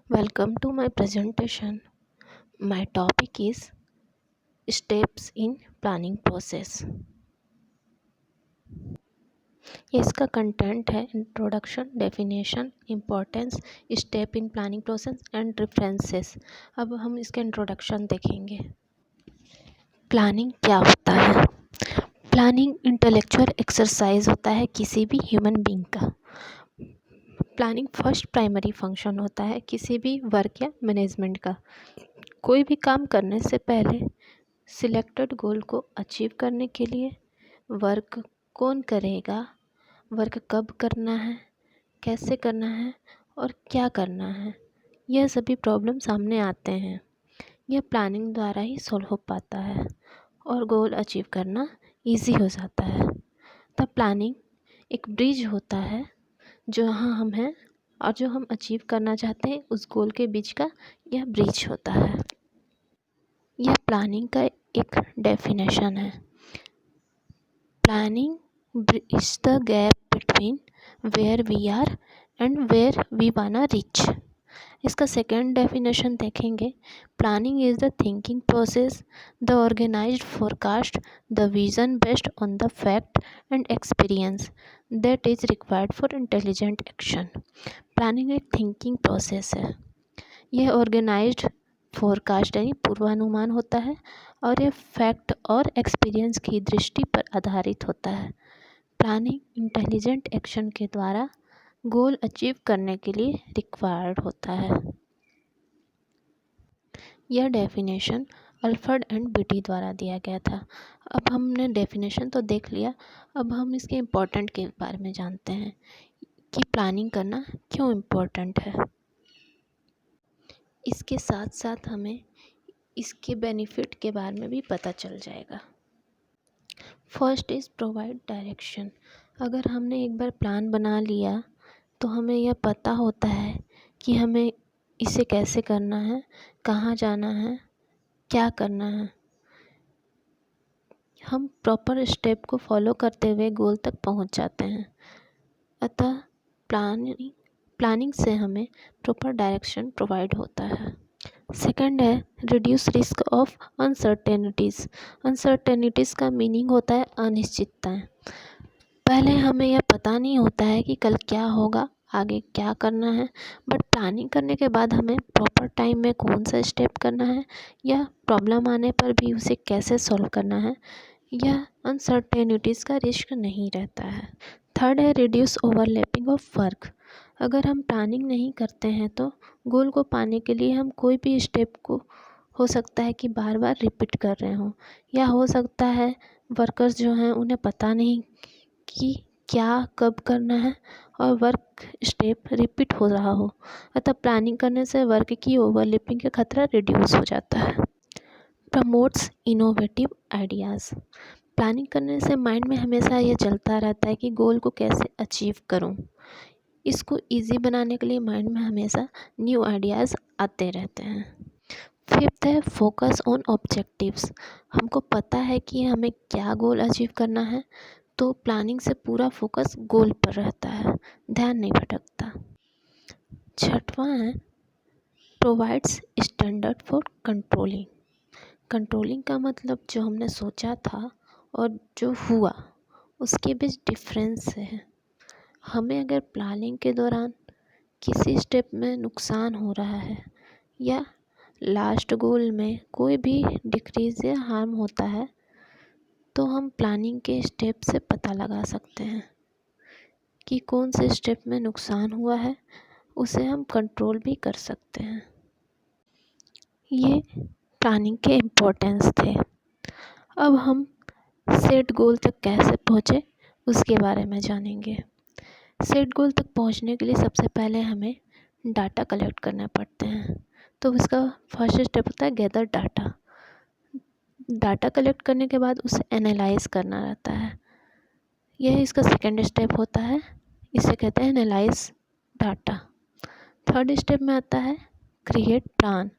Welcome to my presentation. My topic is steps in planning process. इसका content है introduction, definition, importance, step in planning process and references. अब हम इसका introduction देखेंगे। Planning क्या होता है? प्लानिंग इंटेलेक्चुअल एक्सरसाइज होता है किसी भी ह्यूमन बीइंग का। प्लानिंग फर्स्ट प्राइमरी फंक्शन होता है किसी भी वर्क या मैनेजमेंट का। कोई भी काम करने से पहले सिलेक्टेड गोल को अचीव करने के लिए वर्क कौन करेगा, वर्क कब करना है, कैसे करना है और क्या करना है, यह सभी प्रॉब्लम सामने आते हैं। यह प्लानिंग द्वारा ही सॉल्व हो पाता है और गोल अचीव करना इजी हो जाता है। तब प्लानिंग एक ब्रिज होता है जहाँ हम हैं और जो हम अचीव करना चाहते हैं उस गोल के बीच का यह ब्रिज होता है। यह प्लानिंग का एक डेफिनेशन है। Planning is the gap between where we are and where we wanna reach. इसका सेकेंड डेफिनेशन देखेंगे। Planning is the thinking process, the organised forecast, the vision based on the fact and experience that is required for intelligent action. Planning एक thinking process है। यह organised forecast यानी पूर्वानुमान होता है और यह फैक्ट और एक्सपीरियंस की दृष्टि पर आधारित होता है। प्लानिंग इंटेलिजेंट एक्शन के द्वारा गोल अचीव करने के लिए रिक्वायर्ड होता है। यह डेफिनेशन अल्फ्रेड एंड बीटी द्वारा दिया गया था। अब हमने डेफिनेशन तो देख लिया, अब हम इसके इम्पोर्टेंट के बारे में जानते हैं कि प्लानिंग करना क्यों इम्पोर्टेंट है। इसके साथ साथ हमें इसके बेनिफिट के बारे में भी पता चल जाएगा। First is provide direction. अगर हमने एक बार प्लान बना लिया तो हमें यह पता होता है कि हमें इसे कैसे करना है, कहाँ जाना है, क्या करना है। हम प्रॉपर स्टेप को फॉलो करते हुए गोल तक पहुंच जाते हैं। अतः प्लानिंग से हमें प्रॉपर डायरेक्शन प्रोवाइड होता है। सेकंड है reduce risk of uncertainties. Uncertainties का मीनिंग होता है अनिश्चितताएं। पहले हमें यह पता नहीं होता है कि कल क्या होगा, आगे क्या करना है, बट प्लानिंग करने के बाद हमें प्रॉपर टाइम में कौन सा स्टेप करना है या प्रॉब्लम आने पर भी उसे कैसे सॉल्व करना है, यह अनसर्टेनिटीज़ का रिस्क नहीं रहता है। थर्ड है रिड्यूस ओवरलैपिंग ऑफ वर्क। अगर हम प्लानिंग नहीं करते हैं तो गोल को पाने के लिए हम कोई भी स्टेप को हो सकता है कि बार बार रिपीट कर रहे हों, या हो सकता है वर्कर्स जो हैं उन्हें पता नहीं कि क्या कब करना है और वर्क स्टेप रिपीट हो रहा हो। अतः प्लानिंग करने से वर्क की ओवरलैपिंग का खतरा रिड्यूस हो जाता है। Promotes innovative ideas. प्लानिंग करने से माइंड में हमेशा ये चलता रहता है कि गोल को कैसे अचीव करूं। इसको इजी बनाने के लिए माइंड में हमेशा न्यू आइडियाज़ आते रहते हैं। फिफ्थ है फोकस ऑन ऑब्जेक्टिव्स। हमको पता है कि हमें क्या गोल अचीव करना है, तो प्लानिंग से पूरा फोकस गोल पर रहता है, ध्यान नहीं भटकता। छठवां है provides standard for controlling. Controlling का मतलब जो हमने सोचा था और जो हुआ उसके बीच डिफरेंस है। हमें अगर प्लानिंग के दौरान किसी स्टेप में नुकसान हो रहा है या लास्ट गोल में कोई भी डिक्रीज या हार्म होता है, तो हम प्लानिंग के स्टेप से पता लगा सकते हैं कि कौन से स्टेप में नुकसान हुआ है, उसे हम कंट्रोल भी कर सकते हैं। ये प्लानिंग के इम्पोर्टेंस थे। अब हम सेट गोल तक कैसे पहुँचे उसके बारे में जानेंगे। सेट गोल तक पहुँचने के लिए सबसे पहले हमें डाटा कलेक्ट करने पड़ते हैं, तो उसका फर्स्ट स्टेप होता है गैदर डाटा। डाटा कलेक्ट करने के बाद उसे एनालाइज करना रहता है, यह इसका सेकंड स्टेप होता है, इसे कहते हैं एनालाइज डाटा। थर्ड स्टेप में आता है क्रिएट प्लान।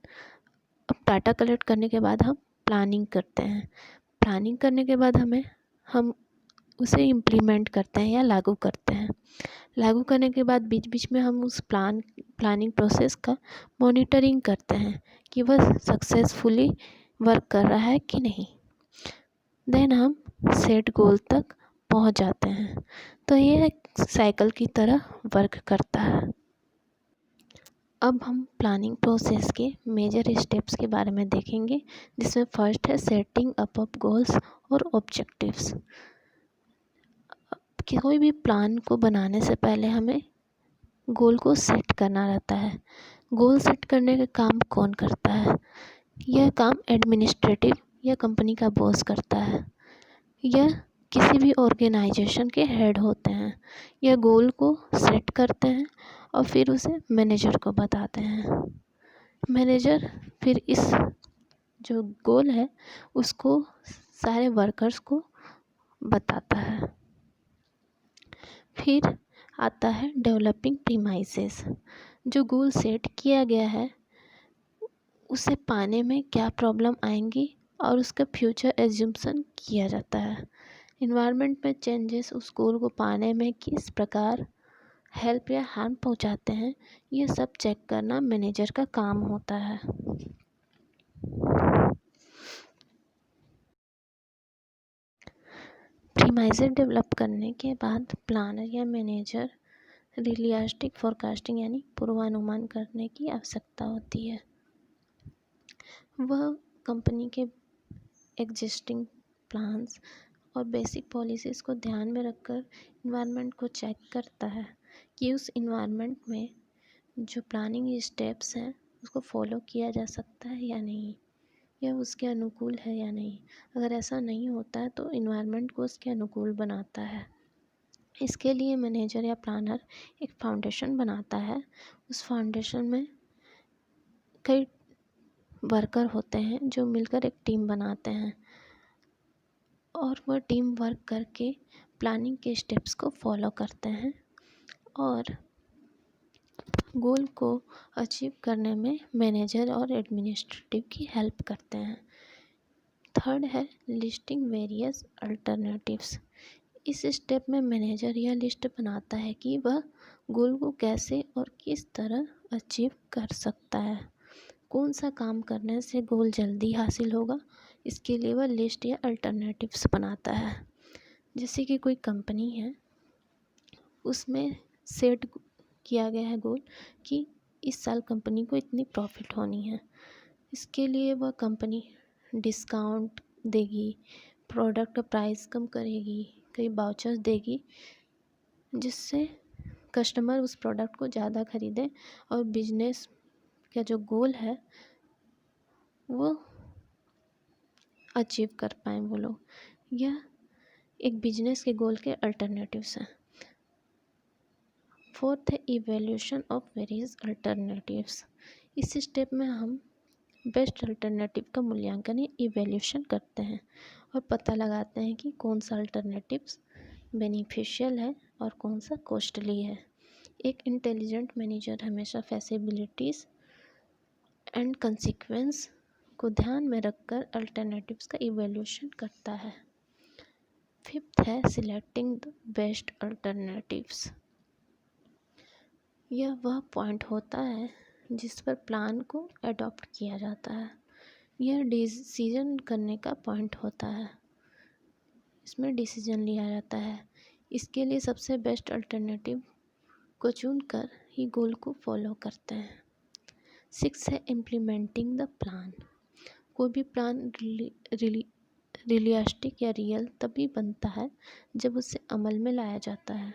अब डाटा कलेक्ट करने के बाद हम प्लानिंग करते हैं। प्लानिंग करने के बाद हम उसे इम्प्लीमेंट करते हैं या लागू करते हैं। लागू करने के बाद बीच बीच में हम उस प्लानिंग प्रोसेस का मॉनिटरिंग करते हैं कि वह सक्सेसफुली वर्क कर रहा है कि नहीं। देन हम सेट गोल तक पहुंच जाते हैं। तो ये एक साइकिल की तरह वर्क करता है। अब हम प्लानिंग प्रोसेस के मेजर स्टेप्स के बारे में देखेंगे, जिसमें फर्स्ट है सेटिंग अप ऑफ गोल्स और ऑब्जेक्टिव्स। कोई भी प्लान को बनाने से पहले हमें गोल को सेट करना रहता है। गोल सेट करने का काम कौन करता है? यह काम एडमिनिस्ट्रेटिव या कंपनी का बॉस करता है, यह किसी भी ऑर्गेनाइजेशन के हेड होते हैं। यह गोल को सेट करते हैं और फिर उसे मैनेजर को बताते हैं। मैनेजर फिर इस जो गोल है उसको सारे वर्कर्स को बताता है। फिर आता है डेवलपिंग प्रीमाइसेस। जो गोल सेट किया गया है उसे पाने में क्या प्रॉब्लम आएंगी और उसका फ्यूचर एज्यूम्सन किया जाता है। इन्वायरमेंट में चेंजेस उस गोल को पाने में किस प्रकार हेल्प या हार्म पहुंचाते हैं, ये सब चेक करना मैनेजर का काम होता है। प्रीमाइसेस डेवलप करने के बाद प्लानर या मैनेजर रियलिस्टिक फोरकास्टिंग यानी पूर्वानुमान करने की आवश्यकता होती है। वह कंपनी के एग्जिस्टिंग प्लान्स और बेसिक पॉलिसीज़ को ध्यान में रखकर इन्वायरमेंट को चेक करता है कि उस इन्वायरमेंट में जो प्लानिंग स्टेप्स हैं उसको फॉलो किया जा सकता है या नहीं, या उसके अनुकूल है या नहीं। अगर ऐसा नहीं होता है तो इन्वायरमेंट को उसके अनुकूल बनाता है। इसके लिए मैनेजर या प्लानर एक फाउंडेशन बनाता है। उस फाउंडेशन में कई वर्कर होते हैं जो मिलकर एक टीम बनाते हैं और वह टीम वर्क करके प्लानिंग के स्टेप्स को फॉलो करते हैं और गोल को अचीव करने में मैनेजर और एडमिनिस्ट्रेटिव की हेल्प करते हैं। थर्ड है लिस्टिंग वेरियस अल्टरनेटिव्स। इस स्टेप में मैनेजर यह लिस्ट बनाता है कि वह गोल को कैसे और किस तरह अचीव कर सकता है। कौन सा काम करने से गोल जल्दी हासिल होगा, इसके लिए वह लिस्ट या अल्टरनेटिव्स बनाता है। जैसे कि कोई कंपनी है, उसमें सेट किया गया है गोल कि इस साल कंपनी को इतनी प्रॉफिट होनी है। इसके लिए वह कंपनी डिस्काउंट देगी, प्रोडक्ट प्राइस कम करेगी, कई वाउचर्स देगी, जिससे कस्टमर उस प्रोडक्ट को ज़्यादा खरीदें और बिजनेस का जो गोल है वो अचीव कर पाएँ वो लोग। यह एक बिजनेस के गोल के अल्टरनेटिव्स हैं। फोर्थ है इवैल्यूएशन ऑफ वेरियस अल्टरनेटिव्स। इस स्टेप में हम बेस्ट अल्टरनेटिव का मूल्यांकन या इवैल्यूएशन करते हैं और पता लगाते हैं कि कौन सा अल्टरनेटिव्स बेनिफिशियल है और कौन सा कॉस्टली है। एक इंटेलिजेंट मैनेजर हमेशा फैसिबिलिटीज़ एंड कंसिक्वेंस को ध्यान में रखकर अल्टरनेटिव्स का इवैल्यूएशन करता है। फिफ्थ है सिलेक्टिंग द बेस्ट अल्टरनेटिव्स। यह वह पॉइंट होता है जिस पर प्लान को अडॉप्ट किया जाता है। यह डिसीजन करने का पॉइंट होता है, इसमें डिसीजन लिया जाता है। इसके लिए सबसे बेस्ट अल्टरनेटिव को चुनकर ही गोल को फॉलो करते हैं। सिक्स है इम्प्लीमेंटिंग द प्लान। कोई भी प्लान रियलिस्टिक या रियल तभी बनता है जब उसे अमल में लाया जाता है,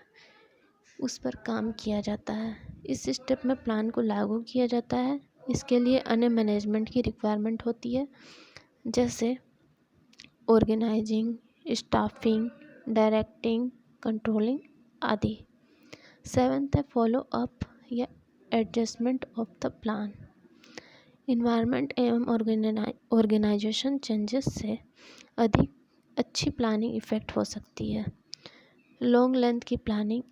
उस पर काम किया जाता है। इस स्टेप में प्लान को लागू किया जाता है। इसके लिए अन्य मैनेजमेंट की रिक्वायरमेंट होती है, जैसे ऑर्गेनाइजिंग, स्टाफिंग, डायरेक्टिंग, कंट्रोलिंग आदि। सेवेंथ है फॉलो अप या adjustment of the plan. Environment एवं ऑर्गेनाइजेशन चेंजेस से अधिक अच्छी प्लानिंग इफ़ेक्ट हो सकती है। लॉन्ग लेंथ की प्लानिंग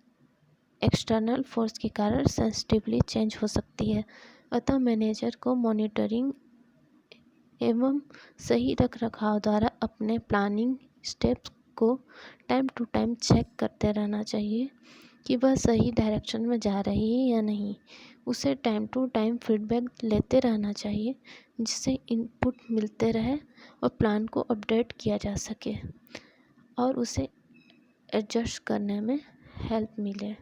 एक्सटर्नल फोर्स के कारण सेंसिटिवली चेंज हो सकती है, अतः मैनेजर को मॉनिटरिंग एवं सही रखरखाव द्वारा अपने प्लानिंग स्टेप्स को टाइम टू टाइम चेक करते रहना चाहिए कि वह सही डायरेक्शन में जा रही है या नहीं। उसे टाइम टू टाइम फीडबैक लेते रहना चाहिए, जिससे इनपुट मिलते रहे और प्लान को अपडेट किया जा सके और उसे एडजस्ट करने में हेल्प मिले।